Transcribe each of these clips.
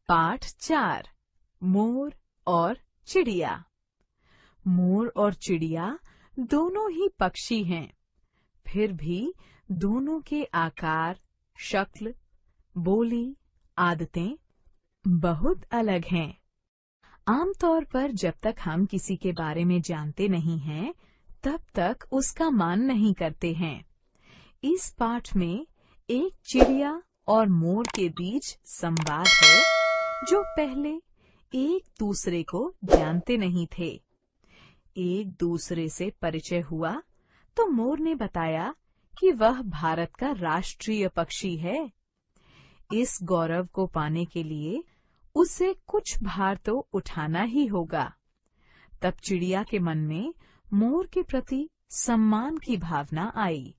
पाठ 4 मोर और चिड़िया। मोर और चिड़िया दोनों ही पक्षी हैं, फिर भी दोनों के आकार, शक्ल, बोली, आदतें बहुत अलग हैं। आमतौर पर जब तक हम किसी के बारे में जानते नहीं हैं, तब तक उसका मान नहीं करते हैं। इस पाठ में एक चिड़िया और मोर के बीच संवाद है, जो पहले एक दूसरे को जानते नहीं थे। एक दूसरे से परिचय हुआ तो मोर ने बताया कि वह भारत का राष्ट्रीय पक्षी है। इस गौरव को पाने के लिए उसे कुछ भार तो उठाना ही होगा। तब चिड़िया के मन में मोर के प्रति सम्मान की भावना आई।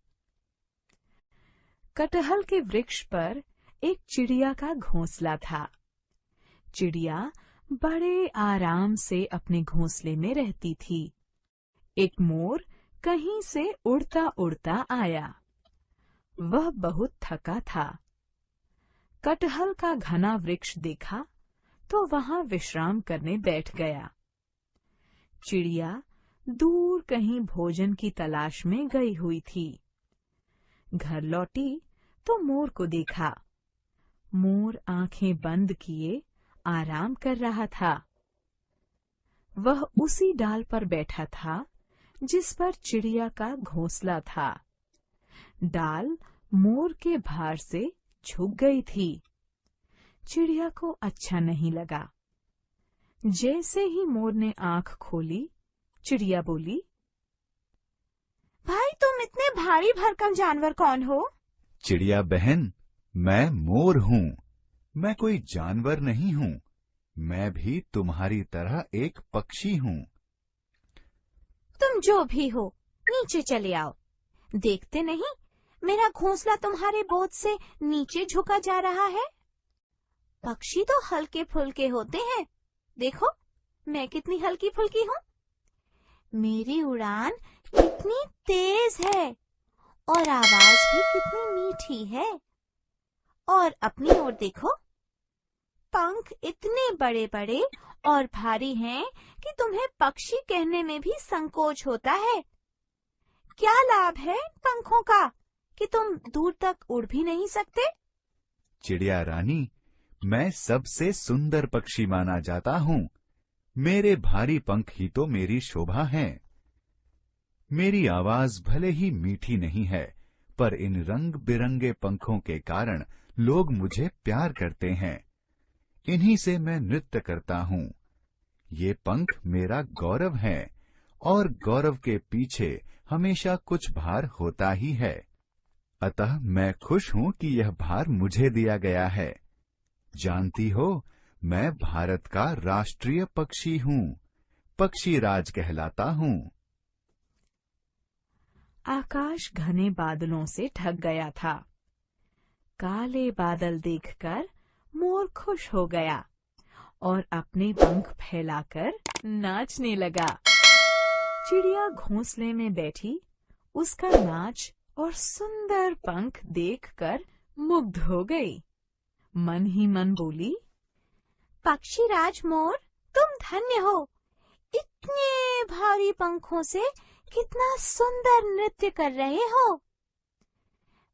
कटहल के वृक्ष पर एक चिड़िया का घोंसला था। चिड़िया बड़े आराम से अपने घोंसले में रहती थी। एक मोर कहीं से उड़ता उड़ता आया। वह बहुत थका था। कटहल का घना वृक्ष देखा तो वहां विश्राम करने बैठ गया। चिड़िया दूर कहीं भोजन की तलाश में गई हुई थी। घर लौटी तो मोर को देखा। मोर आंखें बंद किए आराम कर रहा था। वह उसी डाल पर बैठा था जिस पर चिड़िया का घोंसला था। डाल मोर के भार से झुक गई थी। चिड़िया को अच्छा नहीं लगा। जैसे ही मोर ने आंख खोली, चिड़िया बोली, भाई, तुम इतने भारी भरकम जानवर कौन हो? चिड़िया बहन, मैं मोर हूँ। मैं कोई जानवर नहीं हूँ। मैं भी तुम्हारी तरह एक पक्षी हूँ। तुम जो भी हो, नीचे चले आओ। देखते नहीं, मेरा घोंसला तुम्हारे बोझ से नीचे झुका जा रहा है। पक्षी तो हल्के फुल्के होते हैं। देखो, मैं कितनी हल्की फुल्की हूँ। मेरी उड़ान कितनी तेज है और आवाज भी कितनी मीठी है। और अपनी ओर देखो, पंख इतने बड़े बड़े और भारी हैं कि तुम्हें पक्षी कहने में भी संकोच होता है। क्या लाभ है पंखों का कि तुम दूर तक उड़ भी नहीं सकते? चिड़िया रानी, मैं सबसे सुंदर पक्षी माना जाता हूँ। मेरे भारी पंख ही तो मेरी शोभा हैं। मेरी आवाज भले ही मीठी नहीं है, पर इन रंग बिरंगे पंखों के कारण लोग मुझे प्यार करते हैं। इन्हीं से मैं नृत्य करता हूँ। ये पंख मेरा गौरव है, और गौरव के पीछे हमेशा कुछ भार होता ही है। अतः मैं खुश हूँ कि यह भार मुझे दिया गया है। जानती हो, मैं भारत का राष्ट्रीय पक्षी हूँ। पक्षी राज कहलाता हूँ। आकाश घने बादलों से ढक गया था। काले बादल देखकर मोर खुश हो गया और अपने पंख फैलाकर नाचने लगा। चिड़िया घोंसले में बैठी उसका नाच और सुंदर पंख देखकर मुग्ध हो गई। मन ही मन बोली, पक्षीराज मोर, तुम धन्य हो। इतने भारी पंखों से कितना सुंदर नृत्य कर रहे हो।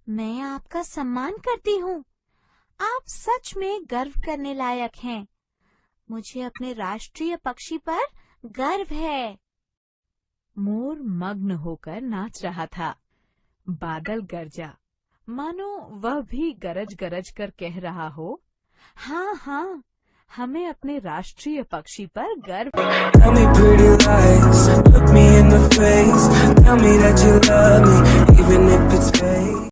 मैं आपका सम्मान करती हूँ। आप सच में गर्व करने लायक हैं। मुझे अपने राष्ट्रीय पक्षी पर गर्व है। मोर मग्न होकर नाच रहा था। बादल गरजा, मानो वह भी गरज गरज कर कह रहा हो, हाँ हाँ, हमें अपने राष्ट्रीय पक्षी पर गर्व है। Tell me pretty lies, look me in the face, tell me that you love me, even if it's fake.